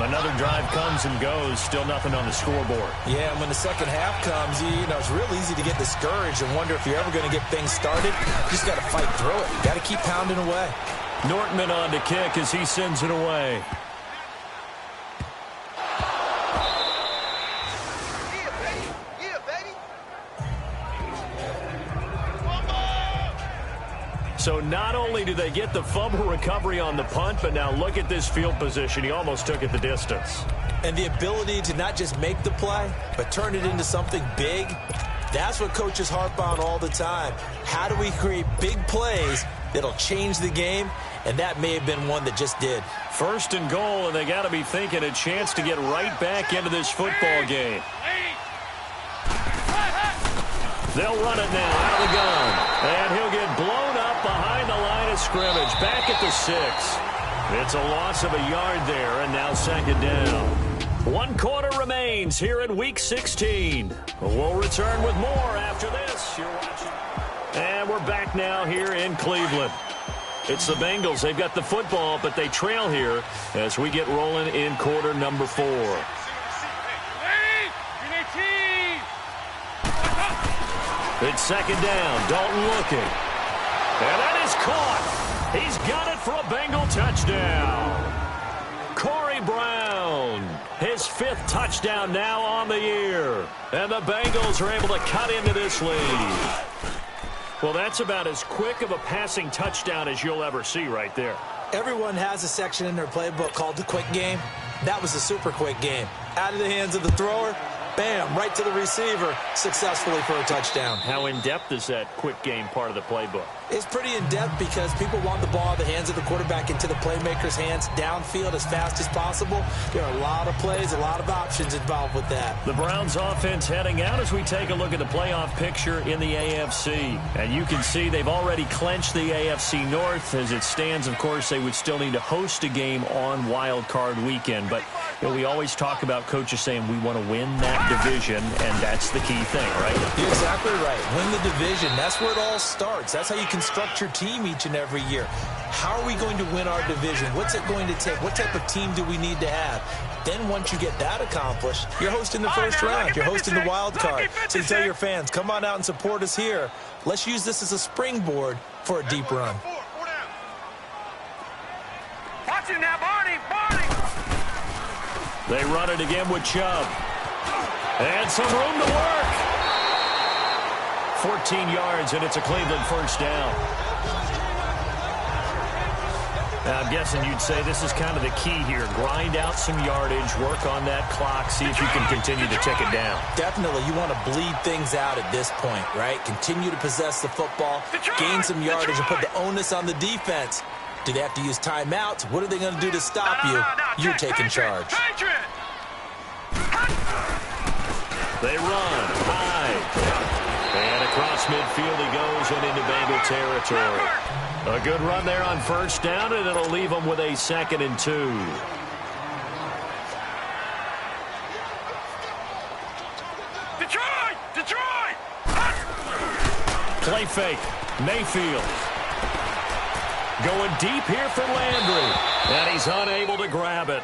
Another drive comes and goes. Still nothing on the scoreboard. Yeah, and when the second half comes, you know, it's real easy to get discouraged and wonder if you're ever going to get things started. You just got to fight through it. You got to keep pounding away. Nortman on to kick as he sends it away. So not only do they get the fumble recovery on the punt, but now look at this field position. He almost took it the distance. And the ability to not just make the play, but turn it into something big, that's what coaches harp on all the time. How do we create big plays that'll change the game? And that may have been one that just did. First and goal, and they got to be thinking a chance to get right back into this football game. They'll run it now out of the gun. And he'll get blown up behind the line of scrimmage. Back at the 6. It's a loss of a yard there, and now second down. 1 quarter remains here in Week 16. We'll return with more after this. You're watching. And we're back now here in Cleveland. It's the Bengals. They've got the football, but they trail here as we get rolling in quarter number 4. It's second down. Dalton looking. And that is caught. He's got it for a Bengal touchdown. Corey Brown, his 5th touchdown now on the year. And the Bengals are able to cut into this lead. Well, that's about as quick of a passing touchdown as you'll ever see right there. Everyone has a section in their playbook called the quick game. That was the super quick game. Out of the hands of the thrower, bam, right to the receiver, successfully for a touchdown. How in-depth is that quick game part of the playbook? It's pretty in-depth because people want the ball in the hands of the quarterback into the playmaker's hands downfield as fast as possible. There are a lot of plays, a lot of options involved with that. The Browns offense heading out as we take a look at the playoff picture in the AFC. And you can see they've already clinched the AFC North. As it stands, of course, they would still need to host a game on Wild Card Weekend. But you know, we always talk about coaches saying we want to win that division, and that's the key thing, right? You're exactly right. Win the division. That's where it all starts. That's how you construct your team each and every year. How are we going to win our division? What's it going to take? What type of team do we need to have? Then once you get that accomplished, you're hosting the first round. You're hosting the wild card. So you tell your fans, come on out and support us here. Let's use this as a springboard for a deep run. Watch it now, Barney. They run it again with Chubb. And some room to work. 14 yards, and it's a Cleveland first down. Now, I'm guessing you'd say this is kind of the key here. Grind out some yardage, work on that clock, see if you can continue to tick it down. Definitely. You want to bleed things out at this point, right? Continue to possess the football, gain some yardage, and put the onus on the defense. Do they have to use timeouts? What are they going to do to stop you? You're taking charge. They run high. And across midfield he goes and into Bengal territory. A good run there on first down, and it'll leave them with a 2nd and 2. Detroit! Play fake. Mayfield. Going deep here for Landry. And he's unable to grab it.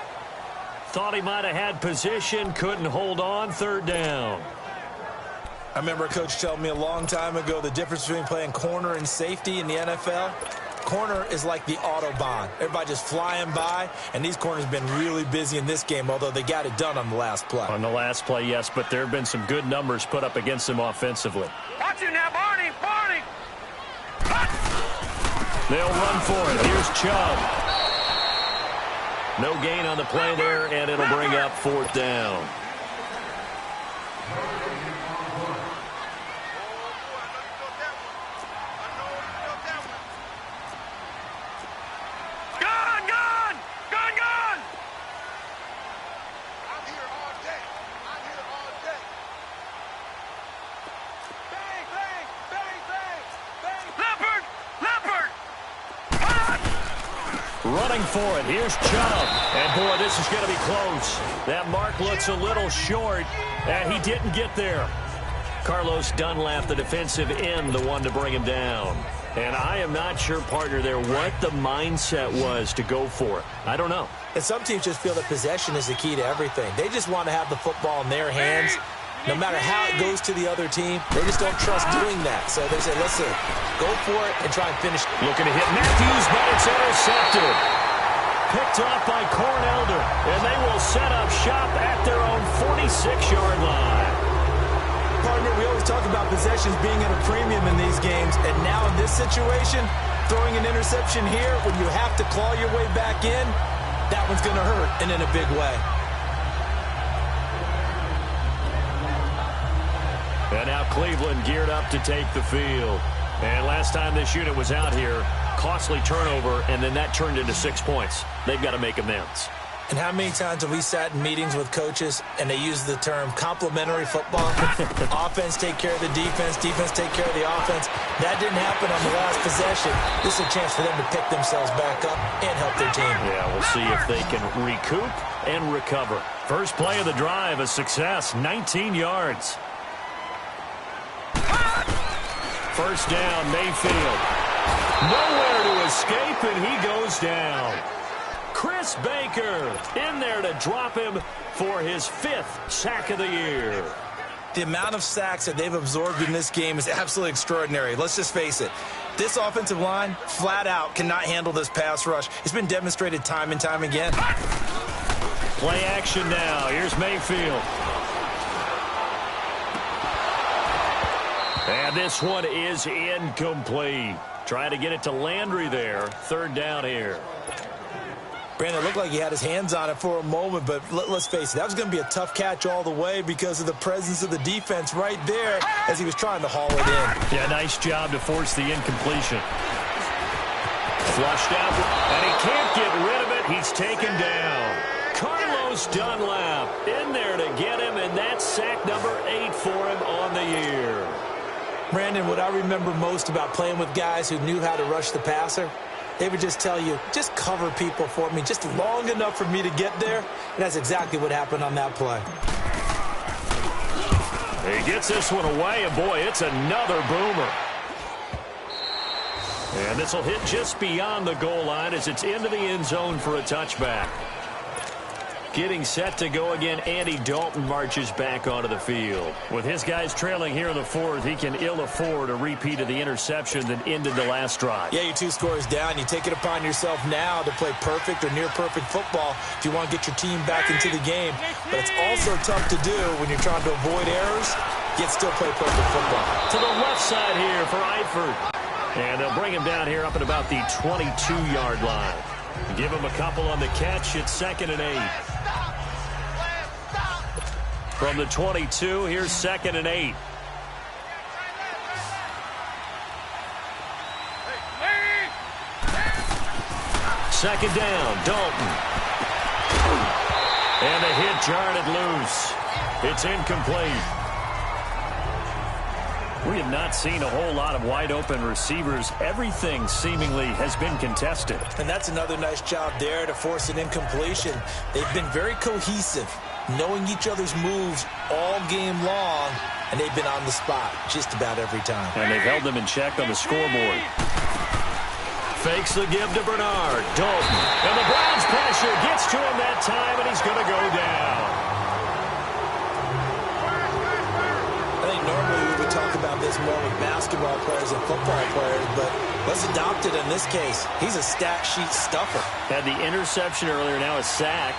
Thought he might have had position, couldn't hold on, 3rd down. I remember a coach telling me a long time ago the difference between playing corner and safety in the NFL. Corner is like the Autobahn. Everybody just flying by, and these corners have been really busy in this game, although they got it done on the last play. On the last play, yes, but there have been some good numbers put up against them offensively. Watch it now, Barney. They'll run for it. Here's Chubb. No gain on the play there, and it'll bring up 4th down. Running for it. Here's Chubb. And, boy, this is going to be close. That mark looks a little short, and he didn't get there. Carlos Dunlap, the defensive end, the one to bring him down. And I am not sure, partner, there what the mindset was to go for it. I don't know. And some teams just feel that possession is the key to everything. They just want to have the football in their hands. No matter how it goes to the other team, they just don't trust doing that. So they say, listen, go for it and try and finish. Looking to hit Matthews, but it's intercepted. Picked off by Cornelder, and they will set up shop at their own 46-yard line. Partner, we always talk about possessions being at a premium in these games, and now in this situation, throwing an interception here when you have to claw your way back in, that one's going to hurt, and in a big way. And now Cleveland geared up to take the field. And last time this unit was out here, costly turnover, and then that turned into 6 points. They've got to make amends. And how many times have we sat in meetings with coaches and they use the term complementary football? Offense take care of the defense, defense take care of the offense. That didn't happen on the last possession. This is a chance for them to pick themselves back up and help their team. Yeah, we'll see if they can recoup and recover. First play of the drive, a success, 19 yards. First down, Mayfield. Nowhere to escape, and he goes down. Chris Baker in there to drop him for his 5th sack of the year. The amount of sacks that they've absorbed in this game is absolutely extraordinary. Let's just face it. This offensive line, flat out, cannot handle this pass rush. It's been demonstrated time and time again. Play action now. Here's Mayfield. And this one is incomplete. Trying to get it to Landry there. Third down here. Brandon, it looked like he had his hands on it for a moment, but let's face it, that was going to be a tough catch all the way because of the presence of the defense right there as he was trying to haul it in. Yeah, nice job to force the incompletion. Flushed out, and he can't get rid of it. He's taken down. Carlos Dunlap in there to get him, and that's sack number 8 for him on the year. Brandon, what I remember most about playing with guys who knew how to rush the passer, they would just tell you, just cover people for me, just long enough for me to get there. And that's exactly what happened on that play. He gets this one away, and boy, it's another boomer. And this will hit just beyond the goal line as it's into the end zone for a touchback. Getting set to go again, Andy Dalton marches back onto the field. With his guys trailing here in the 4th, he can ill afford a repeat of the interception that ended the last drive. Yeah, you're 2 scores down. You take it upon yourself now to play perfect or near-perfect football if you want to get your team back into the game. But it's also tough to do when you're trying to avoid errors, yet still play perfect football. To the left side here for Eifert. And they'll bring him down here up at about the 22-yard line. Give him a couple on the catch. It's 2nd and 8. From the 22, here's 2nd and 8. Second down, Dalton. And the hit jarred it loose. It's incomplete. We have not seen a whole lot of wide-open receivers. Everything seemingly has been contested. And that's another nice job there to force an incompletion. They've been very cohesive, knowing each other's moves all game long, and they've been on the spot just about every time. And they've held them in check on the scoreboard. Fakes the give to Bernard. Dalton. And the Browns pressure gets to him that time, and he's going to go down. I think normally we would talk about this more with basketball players and football players, but let's adopt it in this case. He's a stat sheet stuffer. Had the interception earlier, now a sack.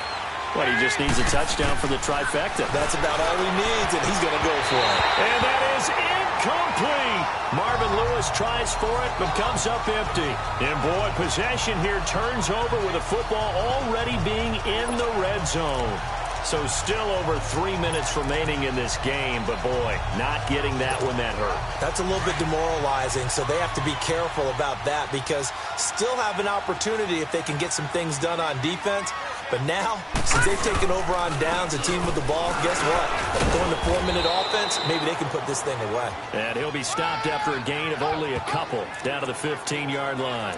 But he just needs a touchdown for the trifecta. That's about all he needs, and he's going to go for it. And that is incomplete. Marvin Lewis tries for it, but comes up empty. And, boy, possession here turns over with the football already being in the red zone. So still over 3 minutes remaining in this game, but, boy, not getting that one that hurt. That's a little bit demoralizing, so they have to be careful about that because still have an opportunity if they can get some things done on defense. But now, since they've taken over on downs, a team with the ball, guess what? Going to 4-minute offense, maybe they can put this thing away. And he'll be stopped after a gain of only a couple down to the 15-yard line.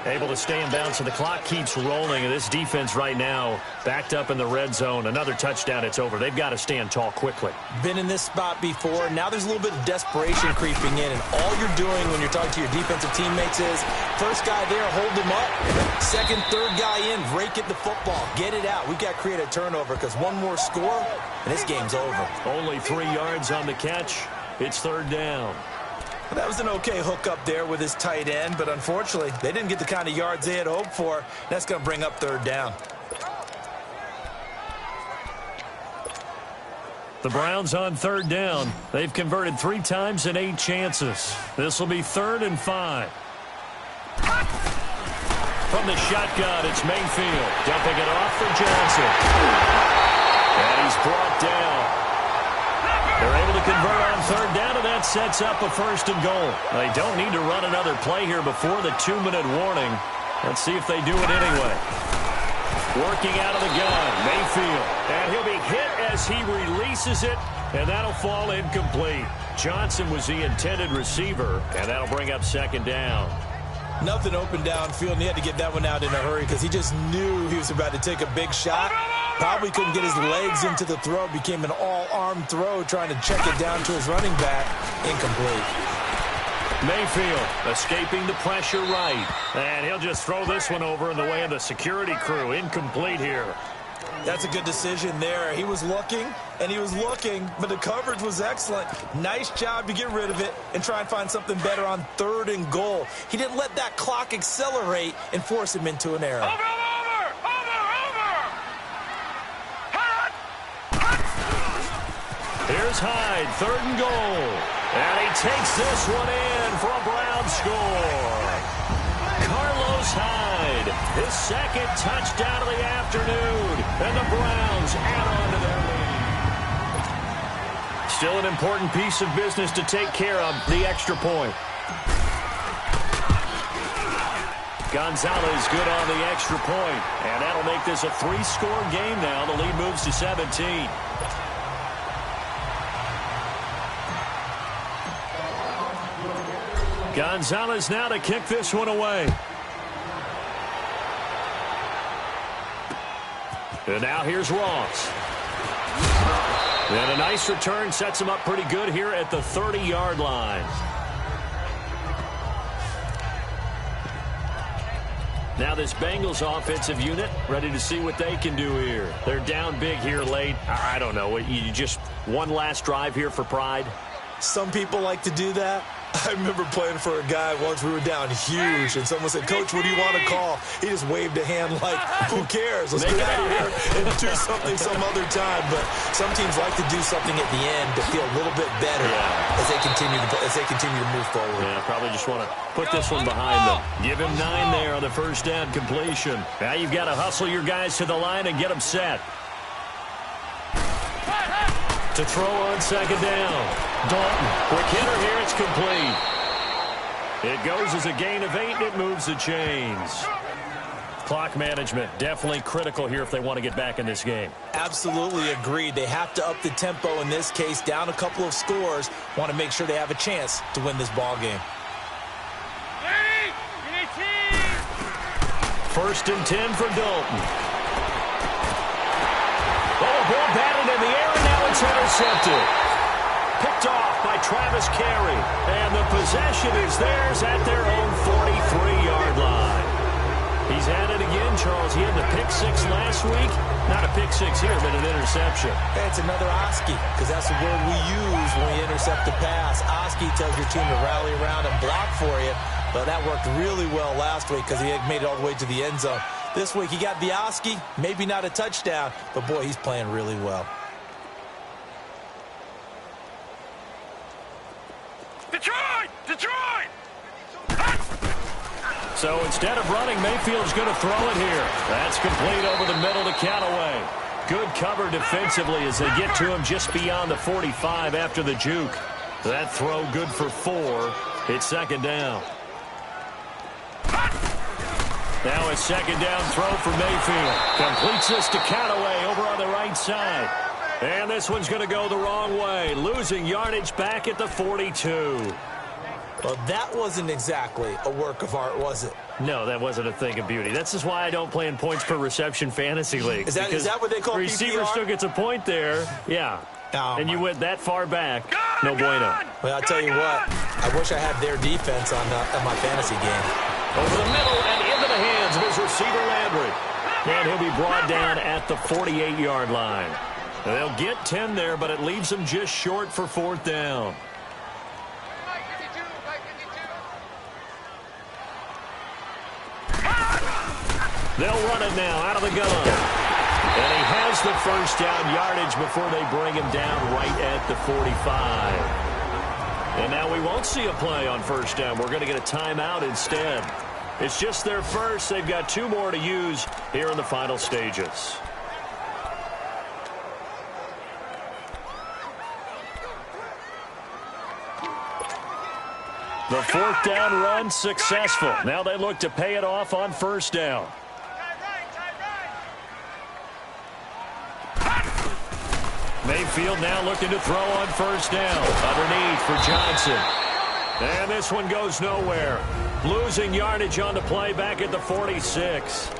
Able to stay in bounds, so the clock keeps rolling, and this defense right now backed up in the red zone. Another touchdown, it's over. They've got to stand tall quickly. Been in this spot before. Now there's a little bit of desperation creeping in, and all you're doing when you're talking to your defensive teammates is first guy there, hold him up. Second, third guy in, rake at the football. Get it out. We've got to create a turnover because one more score, and this game's over. Only 3 yards on the catch. It's third down. That was an okay hook up there with his tight end, but unfortunately, they didn't get the kind of yards they had hoped for. That's going to bring up third down. The Browns on third down. They've converted 3 times in 8 chances. This will be 3rd and 5. From the shotgun, it's Mayfield. Dumping it off for Johnson. And he's brought down. They're able to convert on third down, and that sets up a 1st and goal. They don't need to run another play here before the 2-minute warning. Let's see if they do it anyway. Working out of the gun, Mayfield. And he'll be hit as he releases it, and that'll fall incomplete. Johnson was the intended receiver, and that'll bring up 2nd down. Nothing open downfield, and he had to get that one out in a hurry because he just knew he was about to take a big shot. Probably couldn't get his legs into the throw. Became an all-arm throw trying to check it down to his running back. Incomplete. Mayfield escaping the pressure right. And he'll just throw this one over in the way of the security crew. Incomplete here. That's a good decision there. He was looking, and he was looking, but the coverage was excellent. Nice job to get rid of it and try and find something better on 3rd and goal. He didn't let that clock accelerate and force him into an error. Here's Hyde, 3rd and goal. And he takes this one in for a Brown score. Carlos Hyde, his 2nd touchdown of the afternoon. And the Browns add on to their lead. Still an important piece of business to take care of, the extra point. Gonzalez good on the extra point. And that'll make this a 3-score game now. The lead moves to 17. Gonzalez now to kick this one away. And now here's Ross. And a nice return sets him up pretty good here at the 30-yard line. Now this Bengals offensive unit ready to see what they can do here. They're down big here late. I don't know. You just one last drive here for pride? Some people like to do that. I remember playing for a guy once. We were down huge, and someone said, "Coach, what do you want to call?" He just waved a hand like, "Who cares? Let's get out of here and do something some other time." But some teams like to do something at the end to feel a little bit better as they continue to move forward. Yeah, probably just want to put this one behind them. Give him 9 there on the 1st down completion. Now you've got to hustle your guys to the line and get them set. To throw on 2nd down. Dalton, quick hitter here, it's complete. It goes as a gain of 8, and it moves the chains. Clock management, definitely critical here if they want to get back in this game. Absolutely agreed. They have to up the tempo in this case, down a couple of scores. Want to make sure they have a chance to win this ball game. 1st and 10 for Dalton. Oh, ball batted in the air, and now it's intercepted. Picked off by Travis Carey. And the possession is theirs at their own 43-yard line. He's at it again, Charles. He had the pick 6 last week. Not a pick 6 here, but an interception. Hey, it's another Oski, because that's the word we use when we intercept the pass. Oski tells your team to rally around and block for you. But that worked really well last week because he had made it all the way to the end zone. This week he got the Oski, maybe not a touchdown, but boy, he's playing really well. Detroit! Detroit! So instead of running, Mayfield's going to throw it here. That's complete over the middle to Callaway. Good cover defensively as they get to him just beyond the 45 after the juke. That throw good for 4. It's 2nd down. Now a 2nd down throw for Mayfield. Completes this to Callaway over on the right side. And this one's going to go the wrong way. Losing yardage back at the 42. Well, that wasn't exactly a work of art, was it? No, that wasn't a thing of beauty. That's just why I don't play in points per reception fantasy leagues. Is that what they call receiver PPR? still gets a point there. Yeah. Oh, and you went that far back. No bueno. Well, I'll tell you what. I wish I had their defense on my fantasy game. Over the middle and into the hands of his receiver, Landry. And he'll be brought down at the 48-yard line. And they'll get 10 there, but it leaves them just short for 4th down. They'll run it now out of the gun. And he has the first down yardage before they bring him down right at the 45. And now we won't see a play on first down. We're going to get a timeout instead. It's just their first. They've got 2 more to use here in the final stages. The 4th down run successful. Now they look to pay it off on first down. Mayfield now looking to throw on first down. Underneath for Johnson. And this one goes nowhere. Losing yardage on the play back at the 46.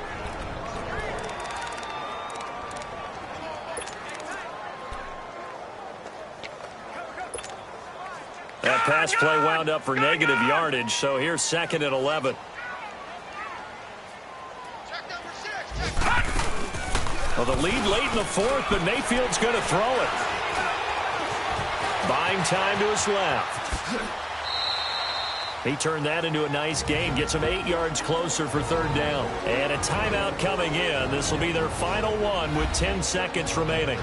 That pass play wound up for negative yardage, so here's 2nd and 11. Well, the lead late in the 4th, but Mayfield's going to throw it. Buying time to his left. He turned that into a nice gain, gets him 8 yards closer for 3rd down. And a timeout coming in. This will be their final one with 10 seconds remaining.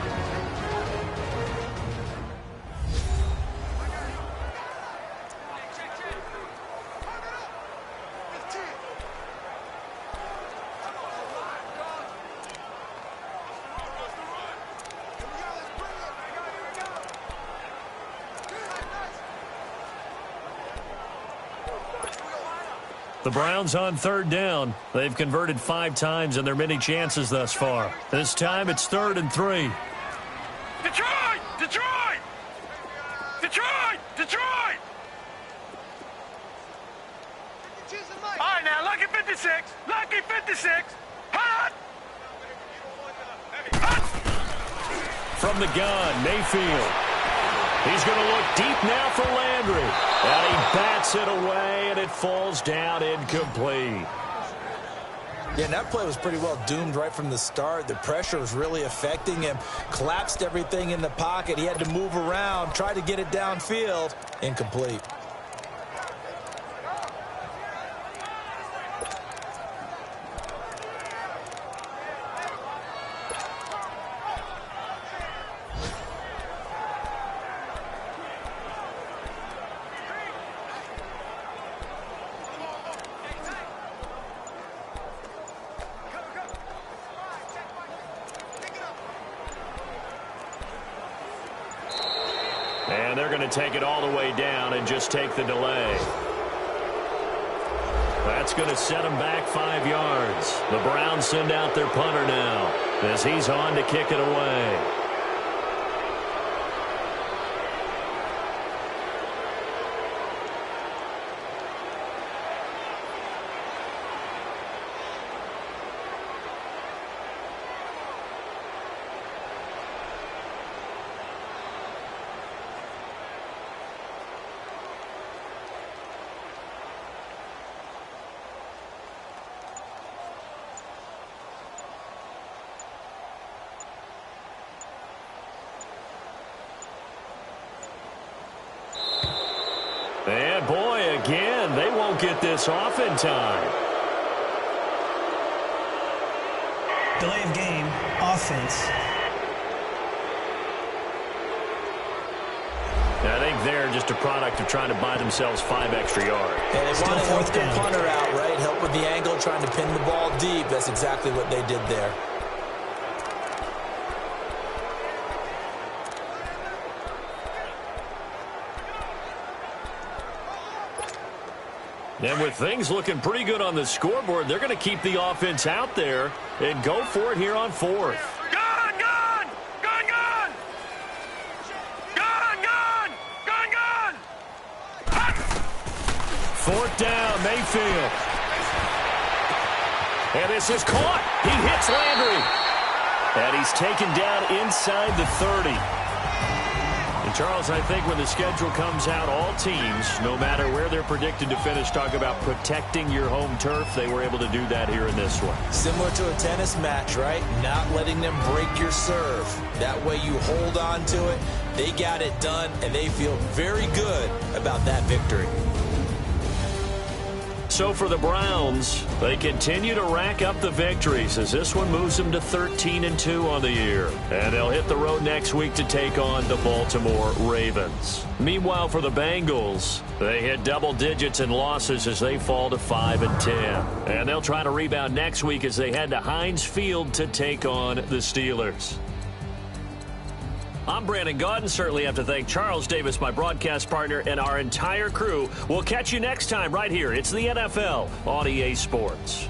The Browns on 3rd down. They've converted 5 times in their many chances thus far. This time it's 3rd and 3. Detroit! Detroit! Detroit! Detroit! All right, now, lucky 56. Lucky 56. Hot! From the gun, Mayfield. He's going to look deep now for Landry. And he bats it away, and it falls down incomplete. Yeah, and that play was pretty well doomed right from the start. The pressure was really affecting him. Collapsed everything in the pocket. He had to move around, tried to get it downfield. Incomplete. And they're going to take it all the way down and just take the delay. That's going to set them back 5 yards. The Browns send out their punter now as he's on to kick it away. And boy, again, they won't get this off in time. Delay of game, offense. I think they're just a product of trying to buy themselves 5 extra yards. And they want to help 4th their down. punter out, right? Help with the angle, trying to pin the ball deep. That's exactly what they did there. And with things looking pretty good on the scoreboard, they're going to keep the offense out there and go for it here on 4th. Gun, gun! Gun, gun! Gun, gun! Gun, gun! Hot! 4th down, Mayfield. And this is caught. He hits Landry. And he's taken down inside the 30. And Charles, I think when the schedule comes out, all teams, no matter where they're predicted to finish, talk about protecting your home turf. They were able to do that here in this one. Similar to a tennis match, right? Not letting them break your serve. That way you hold on to it. They got it done, and they feel very good about that victory. So for the Browns, they continue to rack up the victories as this one moves them to 13-2 on the year. And they'll hit the road next week to take on the Baltimore Ravens. Meanwhile, for the Bengals, they hit double digits in losses as they fall to 5-10. And they'll try to rebound next week as they head to Heinz Field to take on the Steelers. I'm Brandon Gaudin. Certainly have to thank Charles Davis, my broadcast partner, and our entire crew. We'll catch you next time right here. It's the NFL on EA Sports.